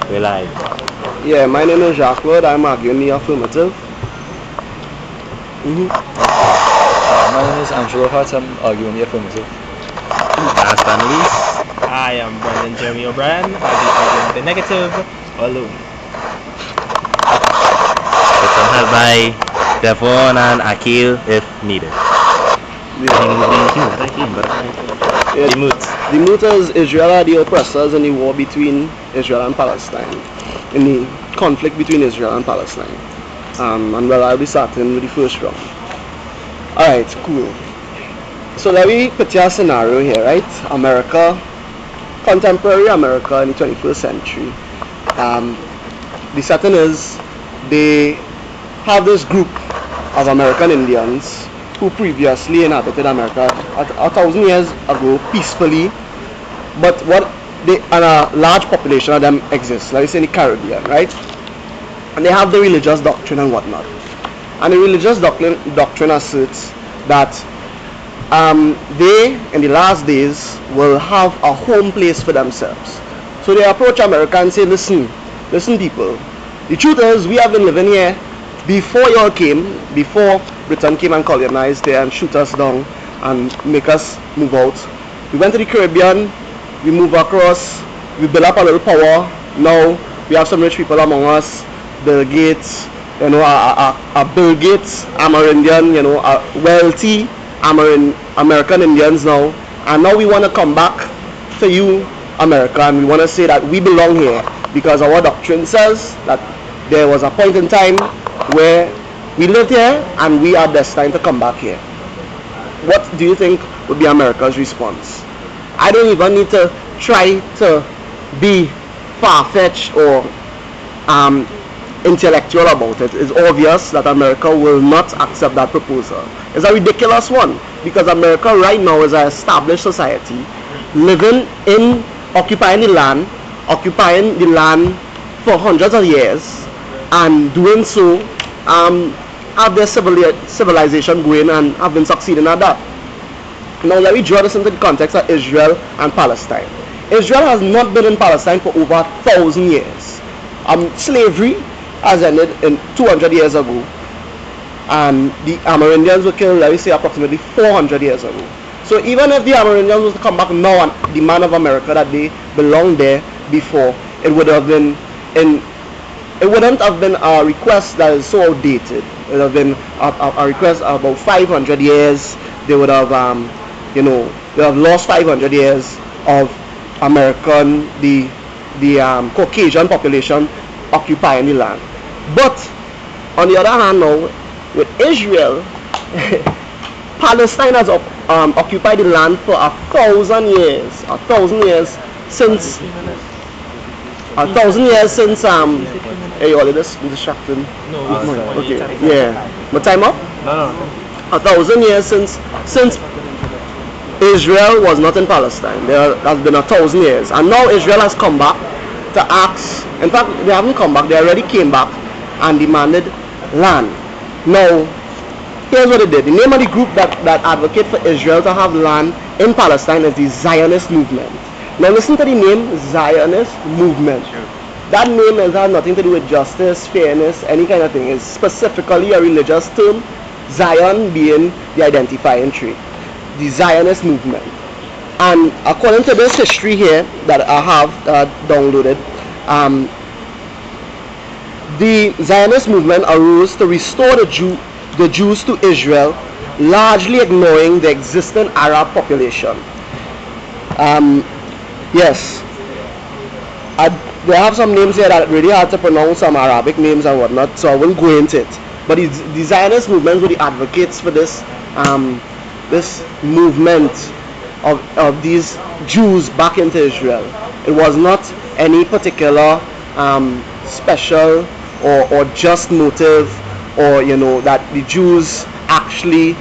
We're live. Yeah, my name is Jacques Claude. I'm arguing the affirmative. My name is Angelo Hart. I'm arguing the affirmative. Last but not least, I am Brendan Jeremy O'Brien. I'll be arguing the negative alone. with some help by Devon and Akil if needed. Yeah, The moot. the Mutas, Israel are the oppressors in the war between Israel and Palestine, in the conflict between Israel and Palestine. And well, I'll be starting with the first round. Alright, cool. So let me put you a scenario here, right? America, contemporary America in the 21st century. The setting is they have this group of American Indians who previously inhabited America a thousand years ago peacefully, but and a large population of them exists, like say in the Caribbean, right? And they have the religious doctrine and whatnot. And the religious doctrine asserts that they, in the last days, will have a home place for themselves. So they approach America and say, listen people, the truth is we have been living here before y'all came, before Britain came and colonized there and shoot us down and make us move out. We went to the Caribbean, we moved across, we built up a little power. Now we have some rich people among us, Bill Gates, a Bill Gates Amerindian, a wealthy American Indians now. And now we want to come back to you, America, and we want to say that we belong here because our doctrine says that there was a point in time where we lived here and we are destined to come back here. What do you think would be America's response? I don't even need to try to be far-fetched or intellectual about it. It's obvious that America will not accept that proposal. It's a ridiculous one because America right now is an established society living in occupying the land for hundreds of years, and doing so have their civilization going and have been succeeding at that. Now let me draw this into the context of Israel and Palestine. Israel has not been in Palestine for over 1,000 years. Slavery has ended in 200 years ago, and the Amerindians were killed, let me say, approximately 400 years ago. So even if the Amerindians was to come back now and demand of America that they belonged there before, it wouldn't have been a request that is so outdated. It would have been a request of about 500 years. They would have, they have lost 500 years of the Caucasian population occupying the land. But on the other hand, now with Israel, Palestine has occupied the land for 1,000 years. 1,000 years since. 1,000 years since. Hey, all of this distracting. No, okay. Yeah. My time up? No. 1,000 years since Israel was not in Palestine. There has been 1,000 years, and now Israel has come back to ask. In fact, they haven't come back. They already came back and demanded land. Now, here's what they did. The name of the group that advocate for Israel to have land in Palestine is the Zionist movement. Now listen to the name Zionist movement. That name has nothing to do with justice, fairness, any kind of thing. It's specifically a religious term, Zion being the identifying trait. The Zionist movement. And according to this history here that I have downloaded, the Zionist movement arose to restore the Jews to Israel, largely ignoring the existing Arab population. Yes, they have some names here that really hard to pronounce, some Arabic names and whatnot, so I won't go into it. But the Zionist movement were the advocates for this this movement of these Jews back into Israel. It was not any particular special or just motive, or that the Jews actually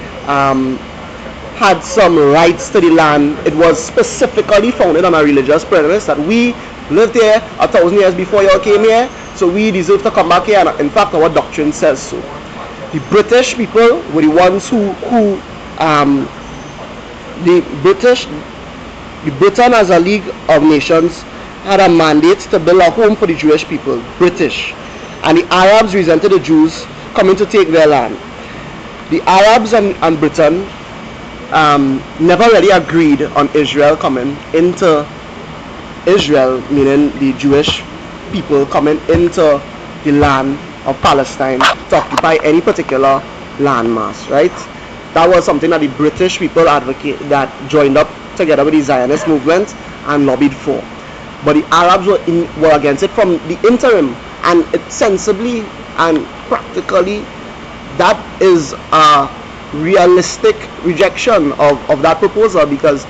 had some rights to the land. It was specifically founded on a religious premise that we lived here 1,000 years before y'all came here, so we deserve to come back here, and in fact our doctrine says so. The British people were the ones who Britain as a League of Nations had a mandate to build a home for the Jewish people, British. And the Arabs resented the Jews coming to take their land. The Arabs and Britain never really agreed on Israel coming into Israel, meaning the Jewish people coming into the land of Palestine to occupy any particular landmass, right? That was something that the British people that joined up together with the Zionist movement and lobbied for. But the Arabs were against it from the interim, and it sensibly and practically that is a realistic rejection of that proposal, because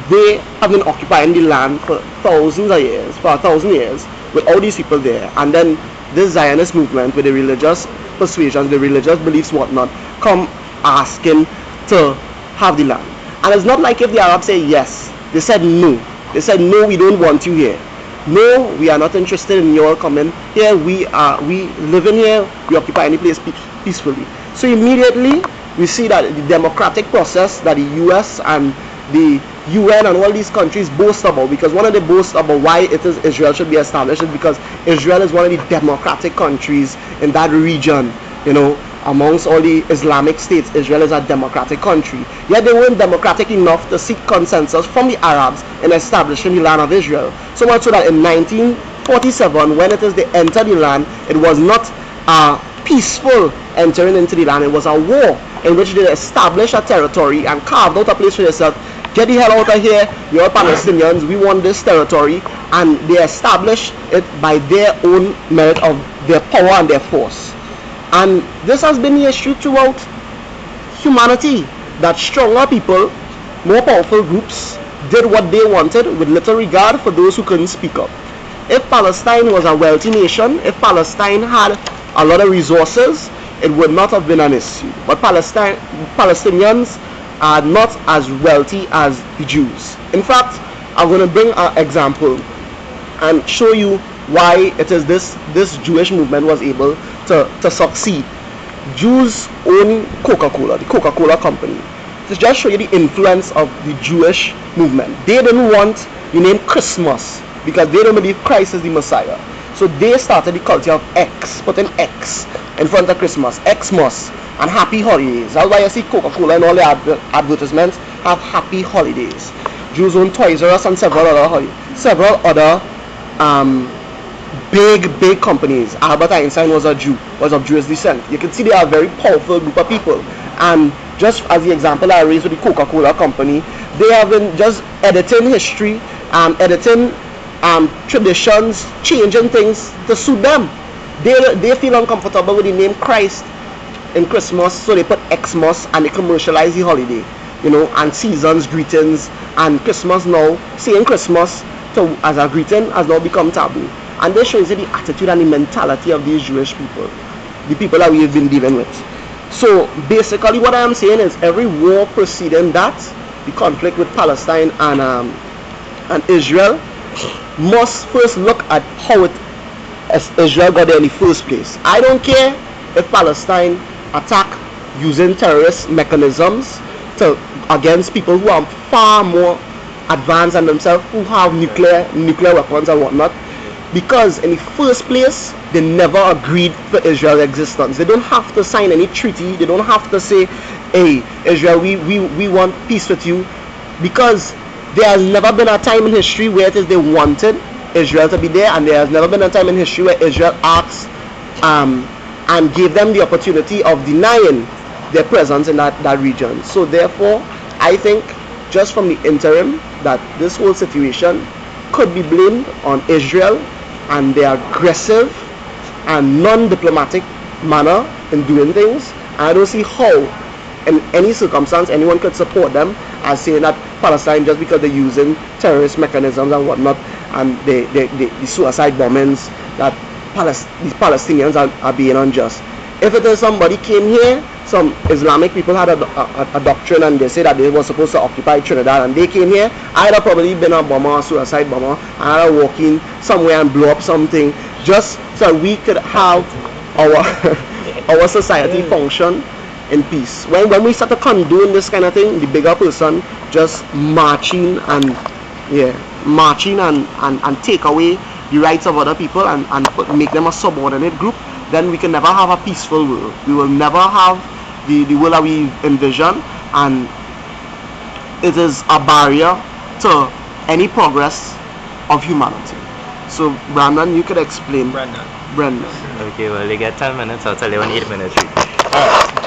they have been occupying the land for thousands of years, for 1,000 years, with all these people there. And then this Zionist movement with the religious persuasions, the religious beliefs, whatnot, come asking to have the land. And it's not like if the Arabs say yes, they said no. They said no, we don't want you here. No, we are not interested in your coming here. We live in here, we occupy any place peacefully. So immediately we see that the democratic process that the US and the UN and all these countries boast about, because one of the boasts about why it is Israel should be established is because Israel is one of the democratic countries in that region. You know, amongst all the Islamic states, Israel is a democratic country. Yet they weren't democratic enough to seek consensus from the Arabs in establishing the land of Israel. So much so that in 1947, when it is they entered the land, it was not peaceful entering into the land. It was a war in which they established a territory and carved out a place for yourself. Get the hell out of here, you're Palestinians, we want this territory. And they established it by their own merit of their power and their force. And this has been the issue throughout humanity, that stronger people, more powerful groups, did what they wanted with little regard for those who couldn't speak up. If Palestine was a wealthy nation, if Palestine had a lot of resources, it would not have been an issue. But Palestinians are not as wealthy as the Jews. In fact, I'm going to bring an example and show you why it is this Jewish movement was able to succeed. Jews own Coca-Cola, the Coca-Cola company. To just show you the influence of the Jewish movement. They didn't want the name Christmas because they don't believe Christ is the Messiah. So they started the culture of X, putting X in front of Christmas, Xmas, and happy holidays. That's why you see Coca-Cola and all the advertisements have happy holidays. Jews own Toys R Us and several other big companies. Albert Einstein was a Jew, was of Jewish descent. You can see they are a very powerful group of people. And just as the example I raised with the Coca-Cola company, they have been just editing history, editing traditions, changing things to suit them. They feel uncomfortable with the name Christ in Christmas, so they put Xmas and they commercialize the holiday, you know, and seasons, greetings, and Christmas now, saying Christmas as a greeting has now become taboo. And this shows you the attitude and the mentality of these Jewish people, the people that we have been dealing with. So basically what I am saying is every war preceding that, the conflict with Palestine and Israel, must first look at how Israel got there in the first place. I don't care if Palestine attack using terrorist mechanisms against people who are far more advanced than themselves, who have nuclear weapons and whatnot, because in the first place they never agreed for Israel's existence. They don't have to sign any treaty. They don't have to say, hey Israel, we want peace with you, because there has never been a time in history where it is they wanted Israel to be there, and there has never been a time in history where Israel asked and gave them the opportunity of denying their presence in that region. So therefore, I think just from the interim that this whole situation could be blamed on Israel and their aggressive and non-diplomatic manner in doing things. I don't see how in any circumstance anyone could support them as saying that Palestine, just because they're using terrorist mechanisms and whatnot, and the suicide bombings, that these Palestinians are being unjust. If it is somebody came here, some Islamic people had a doctrine and they say that they were supposed to occupy Trinidad and they came here, I'd have probably been a bomber, a suicide bomber, and I'd have walked in somewhere and blow up something just so we could have our society function in peace. When we start to condone this kind of thing, the bigger person just marching and yeah. marching and take away the rights of other people and make them a subordinate group, then we can never have a peaceful world. We will never have the world that we envision, and it is a barrier to any progress of humanity. So Brandon, you could explain. Brandon. Brendan. Okay, well, they get 10 minutes. I'll tell you in 8 minutes. Alright.